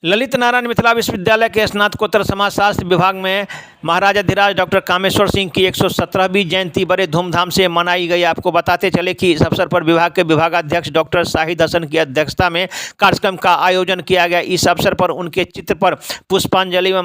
ललित नारायण मिथिला विश्वविद्यालय के स्नातकोत्तर समाजशास्त्र विभाग में महाराजाधिराज डॉक्टर कामेश्वर सिंह की 117वीं जयंती बड़े धूमधाम से मनाई गई। आपको बताते चले कि इस अवसर पर विभाग के विभागाध्यक्ष डॉक्टर शाहिद हसन की अध्यक्षता में कार्यक्रम का आयोजन किया गया। इस अवसर पर उनके चित्र पर पुष्पांजलि में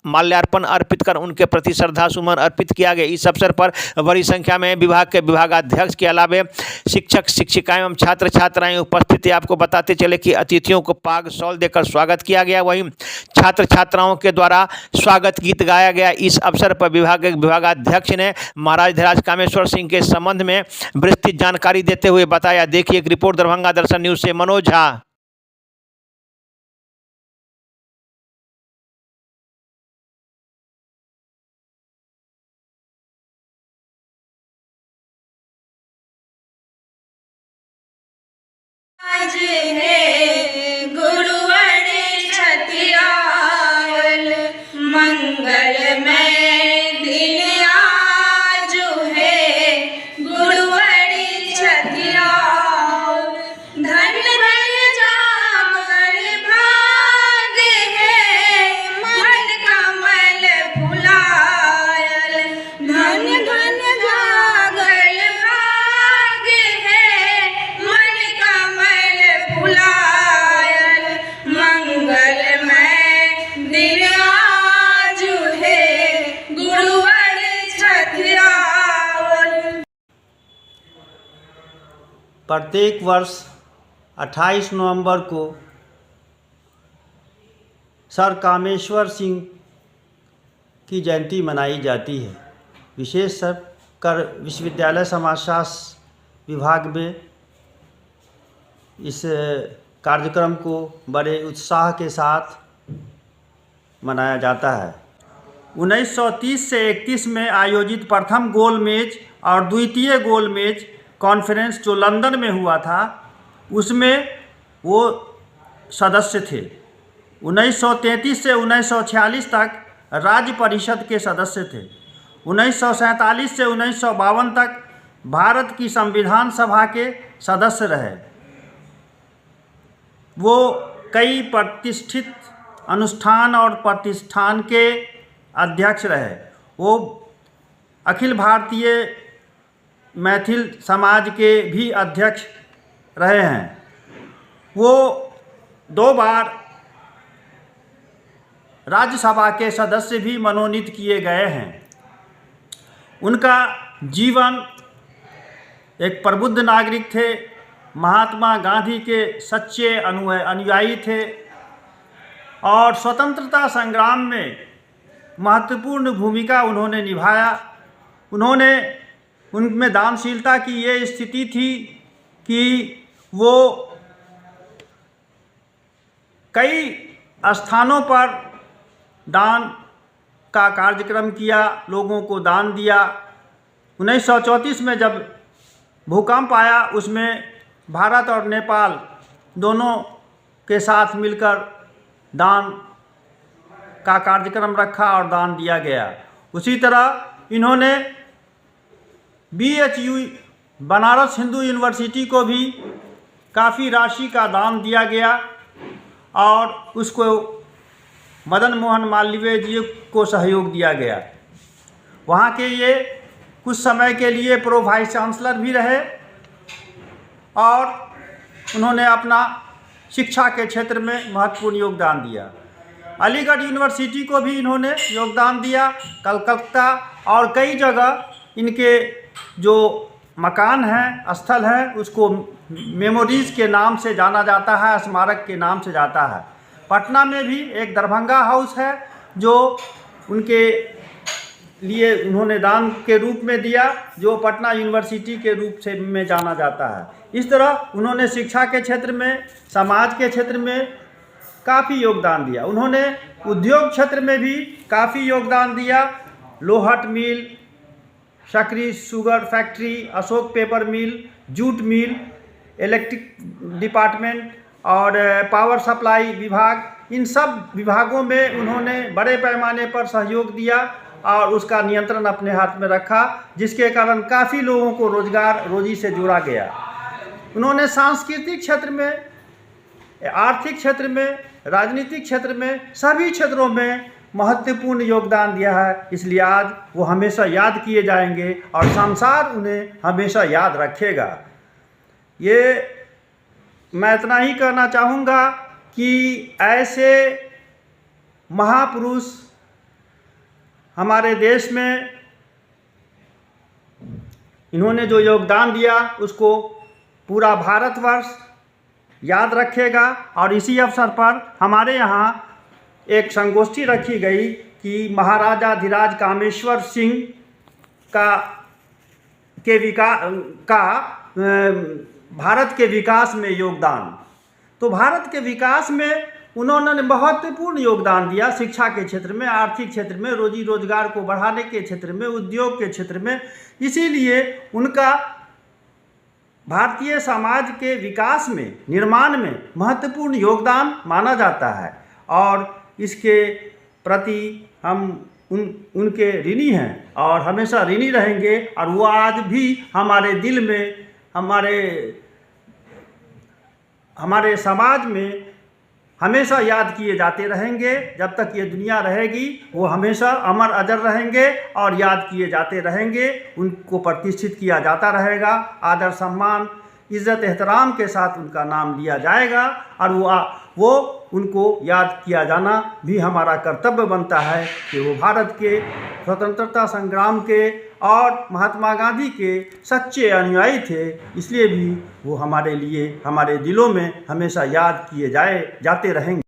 माल्यार्पण अर्पित कर उनके प्रति श्रद्धा सुमन अर्पित किया गया। इस अवसर पर बड़ी संख्या में विभाग के विभागाध्यक्ष के अलावा शिक्षक शिक्षिकाएं एवं छात्र छात्राएं उपस्थित थे। आपको बताते चले कि अतिथियों को पाग शॉल देकर स्वागत किया गया। वहीं छात्र छात्राओं के द्वारा स्वागत गीत गाया गया। इस अवसर पर विभागाध्यक्ष ने महाराजाधिराज कामेश्वर सिंह के संबंध में विस्तृत जानकारी देते हुए बताया। देखिए एक रिपोर्ट दरभंगा दर्शन न्यूज से मनोज झा। आज है गुरुवर छतियाल मंगलमय दिन आज है गुरुवर छतियाल धन धन जागर भाग है मन कमल फुलायल धन धन जागर भाग है मन कमल फुलायल मंगलमय दिन आज है गुरुवर छतियाल। प्रत्येक वर्ष 28 नवंबर को सर कामेश्वर सिंह की जयंती मनाई जाती है। विशेष कर विश्वविद्यालय समाजशास्त्र विभाग में इस कार्यक्रम को बड़े उत्साह के साथ मनाया जाता है। 1930 से 31 में आयोजित प्रथम गोलमेज और द्वितीय गोलमेज कॉन्फ्रेंस जो लंदन में हुआ था, उसमें वो सदस्य थे। 1933 से 1946 तक राज्य परिषद के सदस्य थे। 1947 से 1952 तक भारत की संविधान सभा के सदस्य रहे। वो कई प्रतिष्ठित अनुष्ठान और प्रतिष्ठान के अध्यक्ष रहे। वो अखिल भारतीय मैथिल समाज के भी अध्यक्ष रहे हैं। वो 2 बार राज्यसभा के सदस्य भी मनोनीत किए गए हैं। उनका जीवन एक प्रबुद्ध नागरिक थे, महात्मा गांधी के सच्चे अनुयायी थे और स्वतंत्रता संग्राम में महत्वपूर्ण भूमिका उन्होंने निभाया। उनमें दानशीलता की ये स्थिति थी कि वो कई स्थानों पर दान का कार्यक्रम किया, लोगों को दान दिया। 1934 में जब भूकंप आया, उसमें भारत और नेपाल दोनों के साथ मिलकर दान का कार्यक्रम रखा और दान दिया गया। उसी तरह इन्होंने BHU बनारस हिंदू यूनिवर्सिटी को भी काफ़ी राशि का दान दिया गया और उसको मदन मोहन मालवीय जी को सहयोग दिया गया। वहाँ के ये कुछ समय के लिए प्रो वाइस चांसलर भी रहे और उन्होंने अपना शिक्षा के क्षेत्र में महत्वपूर्ण योगदान दिया। अलीगढ़ यूनिवर्सिटी को भी इन्होंने योगदान दिया। कलकत्ता और कई जगह इनके जो मकान हैं, स्थल हैं, उसको मेमोरीज़ के नाम से जाना जाता है, स्मारक के नाम से जाता है। पटना में भी एक दरभंगा हाउस है जो उनके लिए उन्होंने दान के रूप में दिया, जो पटना यूनिवर्सिटी के रूप से में जाना जाता है। इस तरह उन्होंने शिक्षा के क्षेत्र में, समाज के क्षेत्र में काफ़ी योगदान दिया। उन्होंने उद्योग क्षेत्र में भी काफ़ी योगदान दिया। लोहट मिल, सकरी शुगर फैक्ट्री, अशोक पेपर मिल, जूट मिल, इलेक्ट्रिक डिपार्टमेंट और पावर सप्लाई विभाग, इन सब विभागों में उन्होंने बड़े पैमाने पर सहयोग दिया और उसका नियंत्रण अपने हाथ में रखा, जिसके कारण काफ़ी लोगों को रोज़ी से जोड़ा गया। उन्होंने सांस्कृतिक क्षेत्र में आर्थिक क्षेत्र में, राजनीतिक क्षेत्र में, सभी क्षेत्रों में महत्वपूर्ण योगदान दिया है। इसलिए आज वो हमेशा याद किए जाएंगे और संसार उन्हें हमेशा याद रखेगा। ये मैं इतना ही कहना चाहूँगा कि ऐसे महापुरुष हमारे देश में इन्होंने जो योगदान दिया उसको पूरा भारतवर्ष याद रखेगा। और इसी अवसर पर हमारे यहाँ एक संगोष्ठी रखी गई कि महाराजा धीराज कामेश्वर सिंह का भारत के विकास में योगदान। तो भारत के विकास में उन्होंने महत्वपूर्ण योगदान दिया, शिक्षा के क्षेत्र में, आर्थिक क्षेत्र में, रोजी रोजगार को बढ़ाने के क्षेत्र में, उद्योग के क्षेत्र में। इसीलिए उनका भारतीय समाज के विकास में, निर्माण में महत्वपूर्ण योगदान माना जाता है और इसके प्रति हम उनके ऋणी हैं और हमेशा ऋणी रहेंगे। और वो आज भी हमारे दिल में, हमारे समाज में हमेशा याद किए जाते रहेंगे। जब तक ये दुनिया रहेगी वो हमेशा अमर अजर रहेंगे और याद किए जाते रहेंगे। उनको प्रतिष्ठित किया जाता रहेगा, आदर सम्मान, इज़्ज़त एहतराम के साथ उनका नाम लिया जाएगा और वो उनको याद किया जाना भी हमारा कर्तव्य बनता है कि वो भारत के स्वतंत्रता संग्राम के और महात्मा गांधी के सच्चे अनुयायी थे। इसलिए भी वो हमारे लिए, हमारे दिलों में हमेशा याद किए जाते रहेंगे।